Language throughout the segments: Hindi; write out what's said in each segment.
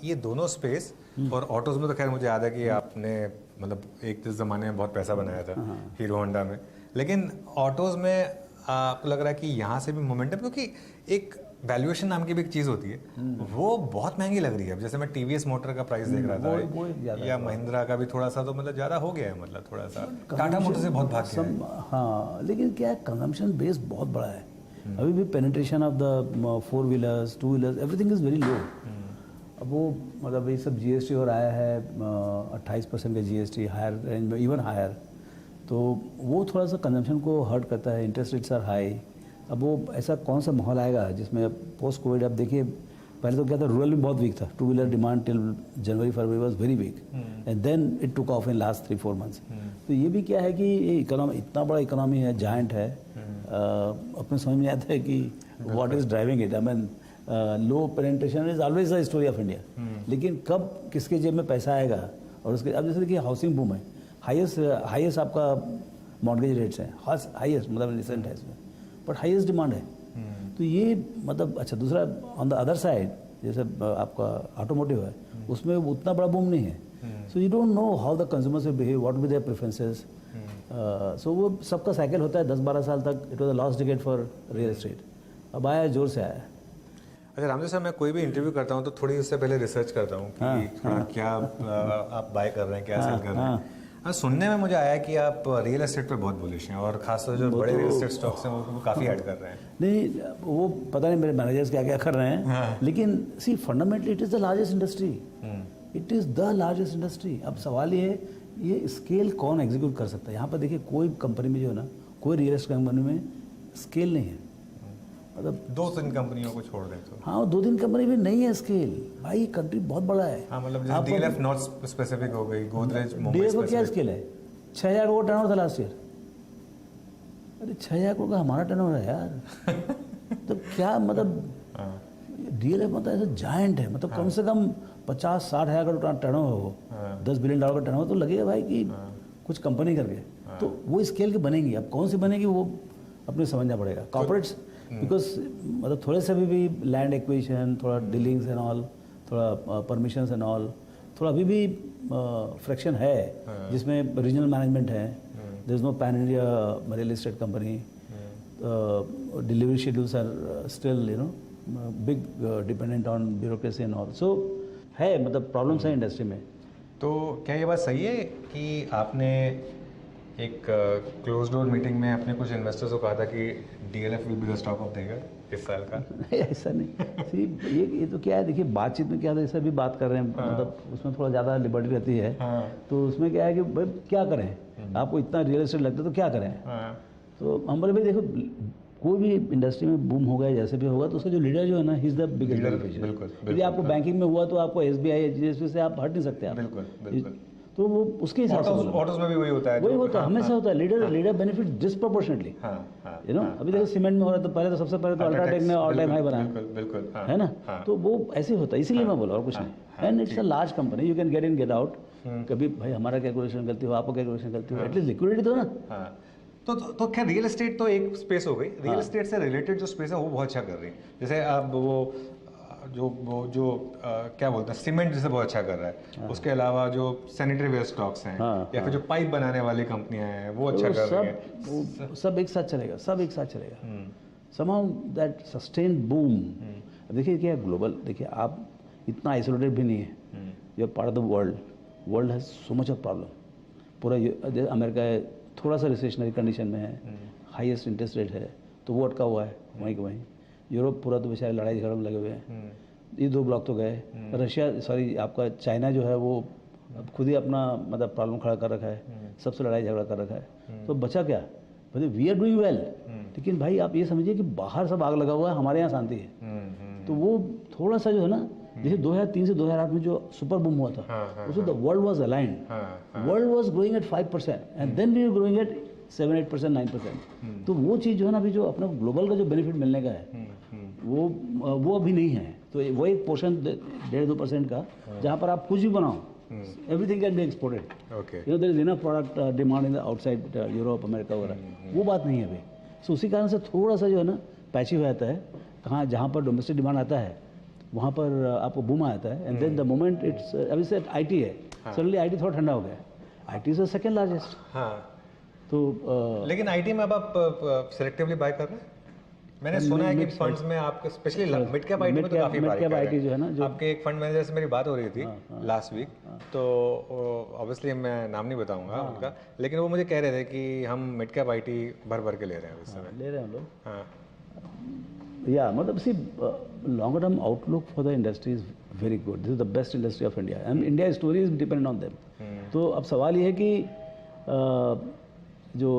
ये दोनों स्पेस और ऑटोज में तो खैर मुझे याद है कि आपने मतलब एक ज़माने में बहुत पैसा बनाया था हीरो होंडा में, लेकिन ऑटोज में आपको लग रहा है कि यहाँ से भी मोमेंटम, क्योंकि एक वैल्यूएशन नाम की भी एक चीज़ होती है, वो बहुत महंगी लग रही है। अब जैसे मैं टीवीएस मोटर का प्राइस देख रहा था या महिंद्रा का भी थोड़ा सा तो मतलब ज़्यादा हो गया है, मतलब थोड़ा सा टाटा मोटर से बहुत भाग गया है। हाँ, लेकिन क्या है, कंजम्पशन बेस बहुत बड़ा है। अभी भी penetration of the 4 wheelers 2 wheelers everything is very low. अब वो मतलब ये सब जीएसटी और आया है 28% का जीएसटी हायर रेंज में, इवन हायर, तो वो थोड़ा सा कंजम्पशन को हर्ट करता है। Interest rates are high. अब वो ऐसा कौन सा माहौल आएगा जिसमें पोस्ट कोविड, अब देखिए पहले तो क्या था, रूरल में बहुत वीक था, 2 wheeler demand till January February was very weak and then it took off in last 3-4 months. तो ये भी क्या है कि ये इकोनॉमी, इतना बड़ा इकोनॉमी है, जायंट है, अपने समझ में आता है कि what is driving it. I mean low penetration is always the story of India, लेकिन कब किसके जेब में पैसा आएगा। और उसके अब जैसे देखिए हाउसिंग बूम है, हाईएस्ट आपका मॉर्गेज रेट्स हैं, हाईएस्ट मतलब रिसेंट है इसमें, बट हाईएस्ट डिमांड है। तो ये मतलब अच्छा, दूसरा ऑन द अदर साइड जैसे आपका ऑटोमोटिव है, उसमें उतना बड़ा बूम नहीं है। So you don't know how the consumers will behave, what will their preferences. सो वो सबका साइकिल होता है 10-12 साल तक। It was a lost decade for real estate. अब आया, जोर से आया। अच्छा रामदेव साहब, मैं कोई भी इंटरव्यू करता हूँ तो थोड़ी उससे पहले रिसर्च करता हूँ कि क्या आप बाय कर रहे हैं, क्या सेल कर रहे हैं। सुनने में मुझे आया कि आप रियल एस्टेट पे बहुत बुलिश हैं और खासतौर जो बड़े रियल एस्टेट स्टॉक्स हैं वो काफ़ी ऐड कर रहे हैं। नहीं, वो पता नहीं मेरे मैनेजर्स क्या क्या कर रहे हैं, लेकिन see fundamentally it is the largest industry. It is the largest industry. अब सवाल ये स्केल कौन एग्जीक्यूट कर सकता है। यहाँ पर देखिए कोई कंपनी में जो है ना, कोई रियल एस्टेट कंपनी में स्केल नहीं है। मतलब 2-3 कंपनियों को छोड़ दें तो हाँ, 2-3 कंपनी में नहीं है स्केल। भाई कंट्री बहुत बड़ा है। हाँ, मतलब जैसे डीएलएफ नॉट स्पेसिफिक हो गई, गोदरेज मुंबई डीएलएफ का क्या स्केल है? 6,000 करोड़ टर्नओवर था लास्ट ईयर। अरे 6,000 करोड़ का हमारा टर्नओवर है यार। तो क्या मतलब डीएलएफ मतलब ऐसा जायंट है, मतलब कम से कम 50-60 हज़ार करोड़ टर्नओवर हो, $10 बिलियन का टर्नओवर तो लगेगा भाई कि कुछ कंपनी करके। तो वो स्केल की बनेगी। अब कौन सी बनेगी वो अपने समझना पड़ेगा। कॉर्पोरेट्स बिकॉज मतलब थोड़े से भी लैंड एक्विजिशन, थोड़ा डीलिंग्स एंड ऑल, थोड़ा परमिशंस एंड ऑल, थोड़ा अभी भी फ्रैक्शन है जिसमें रीजनल मैनेजमेंट है। There is no pan India real estate company. Delivery schedules are still you know big dependent on bureaucracy and all. So है मतलब प्रॉब्लम्स हैं इंडस्ट्री में। तो क्या ये बात सही है कि आपने एक क्लोज डोर मीटिंग में अपने कुछ इन्वेस्टर्स को कहा था कि DLF will be the stock of the year इस साल का? नहीं, ऐसा नहीं। सी ये तो क्या है, देखिए बातचीत में क्या है, ऐसा भी बात कर रहे हैं, मतलब उसमें थोड़ा ज़्यादा लिबर्टी रहती है। तो उसमें क्या है कि भाई क्या करें, आपको इतना रियल एस्टेट लगता है तो क्या करें। तो हम बोले भाई देखो, कोई भी इंडस्ट्री में बूम होगा जैसे भी होगा तो उसका जो लीडर जो है ना, he is the biggest beneficiary. यदि आपको बैंकिंग में हुआ तो आपको एसबीआई एचडीएफसी से आप हट नहीं सकते आप। बिल्कुल। तो वो उसके हिसाब से ऑटोज में भी वही होता है, वही होता है, हमेशा होता है। Leader benefit disproportionately. You know अभी देखो सीमेंट में हो रहा है तो पहले तो सबसे पहले तो अल्ट्राटेक ने ऑल टाइम हाई बनाया, बिल्कुल है ना। तो वो ऐसे होता है, इसीलिए मैं बोला और कुछ नहीं। And it's a large company, you can get in get out. कभी भाई हमारा कैलकुलेशन गलती हो, आपको कैलकुलेशन गलती हो, एटलीस्ट लिक्विडिटी दो ना। तो खैर रियल एस्टेट तो एक स्पेस हो गई। रियल एस्टेट से रिलेटेड जो स्पेस है वो बहुत अच्छा कर रही है। जैसे अब वो क्या बोलते हैं, सीमेंट जैसे बहुत अच्छा कर रहा है। उसके अलावा जो सैनिटरी वेयर स्टॉक्स हैं या फिर जो पाइप बनाने वाली कंपनियां हैं वो अच्छा कर रही हैं। सब एक साथ चलेगा, सब एक साथ चलेगा। somehow that sustained boom। देखिए क्या ग्लोबल, देखिए आप इतना आइसोलेटेड भी नहीं है। You are part of the world has so much of problem. पूरा अमेरिका है, थोड़ा सा रिसेशनरी कंडीशन में है, हाईएस्ट इंटरेस्ट रेट है तो वो अटका हुआ है वहीं के वहीं। यूरोप पूरा तो बेचारे लड़ाई झगड़ में लगे हुए हैं। ये 2 ब्लॉक तो गए। रशिया सॉरी आपका चाइना जो है वो अब खुद ही अपना मतलब प्रॉब्लम खड़ा कर रखा है, सबसे लड़ाई झगड़ा कर रखा है। तो बचा क्या, वी आर डूइंग वेल। लेकिन भाई आप ये समझिए कि बाहर सब आग लगा हुआ है, हमारे यहाँ शांति है। तो वो थोड़ा सा जो है ना, जैसे 2003 से 2008 में जो सुपर बूम हुआ था उसमें the world was aligned. World was growing at 5% and then we are growing at 7-8%, 9%। तो वो चीज़ जो है ना, अभी जो अपना ग्लोबल का जो बेनिफिट मिलने का है वो अभी नहीं है। तो वो एक पोर्शन 1.5-2% का, जहाँ पर आप कुछ भी बनाओ, everything can be exported. You know there is enough product demand in the outside Europe America वगैरह, वो बात नहीं है अभी। सो उसी कारण से थोड़ा सा जो है ना पैची हो जाता है। कहाँ जहाँ पर डोमेस्टिक डिमांड आता है वहाँ पर आपको बूम आता है and then the moment it's अभी से आईटी है, सडनली आईटी थोड़ा ठंडा हो गया, IT is the second largest. हाँ, तो लेकिन आईटी में अब आप सिलेक्टिवली बाय कर रहे हैं? मैंने सुना है कि फंड्स में आपके स्पेशली मिड कैप आईटी में तो काफी मिड कैप आईटी जो है ना, जो आपके एक फंड मैनेजर से मेरी बात हो रही थी लास्ट वीक, तो ऑब्वियसली मैं नाम नहीं बताऊंगा उनका, लेकिन वो मुझे कह रहे थे कि हम मिड कैप आईटी भर भर के ले रहे हैं इस समय। ले रहे हैं हम लोग। हाँ, या मतलब see longer term outlook for the industry is very good, this is the best industry of India and India story is dependent on them. तो अब सवाल ये है कि जो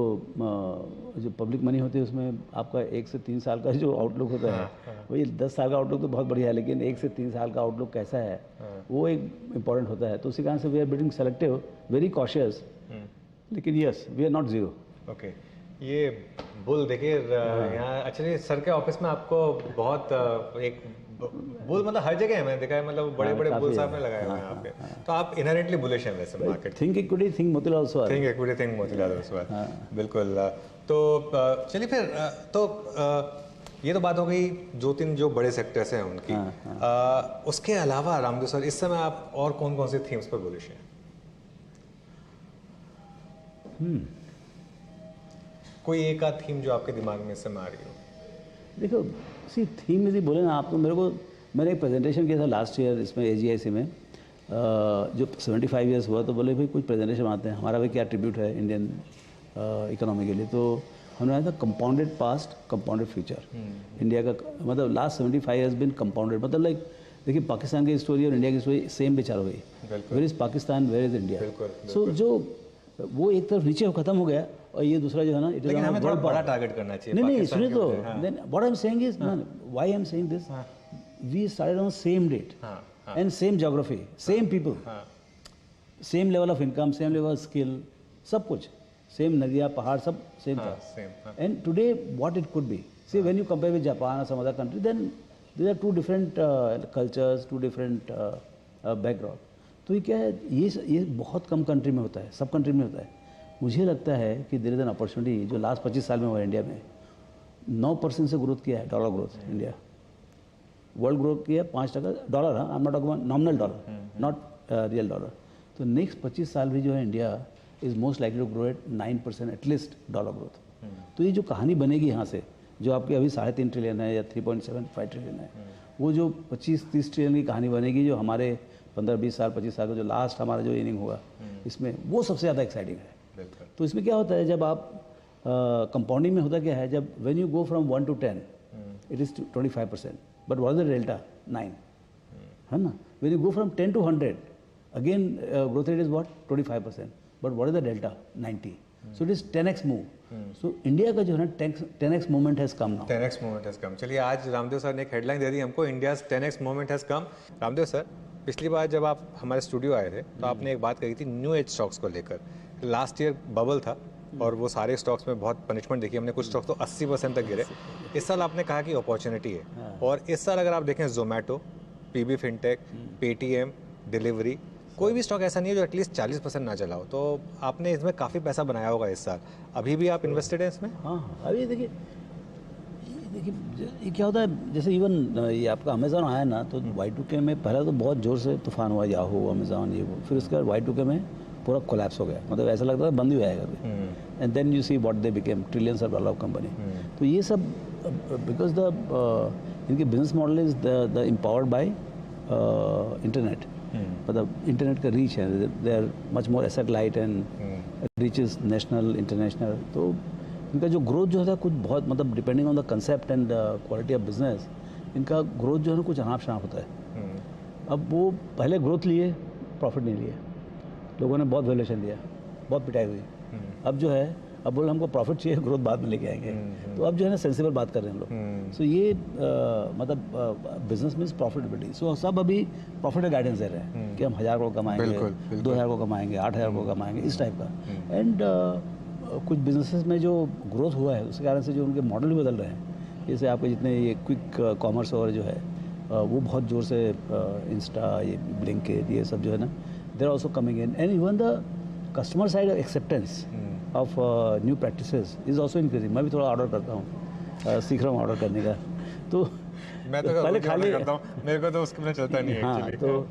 पब्लिक मनी होती है उसमें आपका 1 से 3 साल का जो आउटलुक होता है, वही 10 साल का आउटलुक तो बहुत बढ़िया है, लेकिन 1 से 3 साल का आउटलुक कैसा है वो एक इम्पॉर्टेंट होता है। तो उसी कारण से we are building selective, very cautious, लेकिन yes we are not zero. Okay, ये बुल देखिए यहाँ एक्चुअली सर के ऑफिस में आपको बहुत एक बुल मतलब हर जगह है, मैंने देखा है, मतलब बड़े बड़े बुल्स आपने लगाए हुए हैं यहाँ पे, तो आप इनहेरेंटली बुलिश हैं वैसे market. Think equity, think Motilal Oswal. Think equity, think Motilal Oswal, बिल्कुल। तो चलिए फिर तो ये तो बात हो गई जो बड़े सेक्टर्स हैं उनकी। उसके अलावा रामदेव सर इस समय आप और कौन कौन से थीम्स पर बुलिश हैं? कोई एक आध थीम जो आपके दिमाग में इस समय आ रही हो? देखो सी थीम यदि बोले ना आप, तो मैंने एक प्रेजेंटेशन किया था लास्ट ईयर इसमें AGIC में, जो 75 ईयर्स हुआ, तो बोले भाई कुछ प्रेजेंटेशन आते हैं, हमारा भाई क्या ट्रिब्यूट है इंडियन इकोनॉमी के लिए। तो हमने आया था compounded past compounded future. India का मतलब लास्ट 75 ईयर्स बिन कंपाउंडेड, मतलब लाइक देखिए पाकिस्तान की स्टोरी और इंडिया की स्टोरी सेम विचार हो गई, where is Pakistan, where is India. So जो वो एक तरफ नीचे खत्म हो गया और ये दूसरा जो है ना, लेकिन हमें थोड़ा बड़ा टारगेट करना चाहिए। नहीं सुनिए तो, then what I am saying is, why I am saying this, we started on same date and same geography, same people, same level of income, same level of skill, सब कुछ सेम, नदियाँ पहाड़ सब सेम था। And today what it could be, see when you compare with Japan और some other country, then there are 2 different cultures, 2 different background. तो ये क्या है, ये बहुत कम कंट्री में होता है, सब कंट्री में होता है। मुझे लगता है कि देयर इज एन अपॉर्चुनिटी जो लास्ट 25 साल में हुआ इंडिया में, 9% से ग्रोथ किया है, dollar growth India, world growth किया 5% dollar, I am not talking about nominal dollar, not real dollar. तो नेक्स्ट 25 साल भी जो है India is most likely to grow at 9% at least dollar growth. तो ये जो कहानी बनेगी यहाँ से, जो आपके अभी 3.5 ट्रिलियन है या 3.75 ट्रिलियन है, वो जो 25-30 ट्रिलियन की कहानी बनेगी, जो हमारे 15-20 साल 25 साल का जो लास्ट हमारा जो इनिंग हुआ इसमें, वो सबसे ज़्यादा एक्साइटिंग है। तो इसमें क्या होता है, जब आप कंपाउंडिंग में होता क्या है, जब when you go from 1 to 10 it is 25%, but what is the delta 9, है ना। When you go from 10 to 100 again growth rate is what 25%, but what is the delta 90, so it is 10x move. So India का जो है ना 10x movement has come now, 10x movement has come. चलिए आज रामदेव सर ने एक हेडलाइन दे दी हमको, India's 10x movement has come. Ramdev sir, पिछली बार जब आप हमारे स्टूडियो आए थे तो आपने एक बात कही थी न्यू एज स्टॉक्स को लेकर। लास्ट ईयर बबल था और वो सारे स्टॉक्स में बहुत पनिशमेंट देखी हमने, कुछ स्टॉक्स तो 80% तक गिरे। इस साल आपने कहा कि अपॉर्चुनिटी है, और इस साल अगर आप देखें Zomato, PB fintech, Paytm, delivery, कोई भी स्टॉक ऐसा नहीं है जो एटलीस्ट 40% ना चला हो। तो आपने इसमें काफ़ी पैसा बनाया होगा इस साल, अभी भी आप इन्वेस्टेड हैं इसमें? हाँ, अभी देखिए ये क्या होता है, जैसे इवन ये आपका अमेज़ॉन आया ना, तो Y2K में पहले तो बहुत ज़ोर से तूफान हुआ, याहू, अमेज़ॉन, ये वो, फिर उसके बाद Y2K में पूरा कोलैप्स हो गया, मतलब ऐसा लगता था बंद ही हो जाएगा अभी। And then you see what they became, trillions of dollar company. तो ये सब बिकॉज द इनके business model is the empowered by internet, मतलब इंटरनेट का रीच है, they are much more asset light and reach is national international. तो इनका जो ग्रोथ जो है कुछ बहुत, मतलब depending on the concept and quality of business, इनका ग्रोथ जो है ना कुछ अनाप शनाप होता है। अब वो पहले ग्रोथ लिए, प्रॉफिट नहीं लिए, लोगों ने बहुत वैल्यूएशन दिया, बहुत पिटाई हुई। अब जो है, अब बोले हमको प्रॉफिट चाहिए, ग्रोथ बाद में लेके आएंगे। तो अब जो है ना सेंसिबल बात कर रहे हैं हम लोग। सो ये मतलब बिजनेस मीन्स प्रॉफिटेबिलिटी। सो सब अभी प्रॉफिट का गाइडेंस दे रहे हैं कि हम 1000 को कमाएंगे, 2000 को कमाएंगे, 8000 को कमाएंगे, इस टाइप का। एंड कुछ बिजनेसेस में जो ग्रोथ हुआ है उसके कारण से जो उनके मॉडल भी बदल रहे हैं, जैसे आपके जितने ये क्विक कॉमर्स और जो है वो बहुत ज़ोर से इंस्टा, ये ब्लिंकिट, ये सब जो है ना, there also coming in. And even the customer side acceptance of new practices is also increasing. मैं भी थोड़ा ऑर्डर करता हूँ, सीख रहा हूँ ऑर्डर करने का। तो मैं तो पहले रोटी खाली ऑर्डर करता हूँ, मेरे को तो उसके बिना चलता नहीं है हाँ एक्चुअली। तो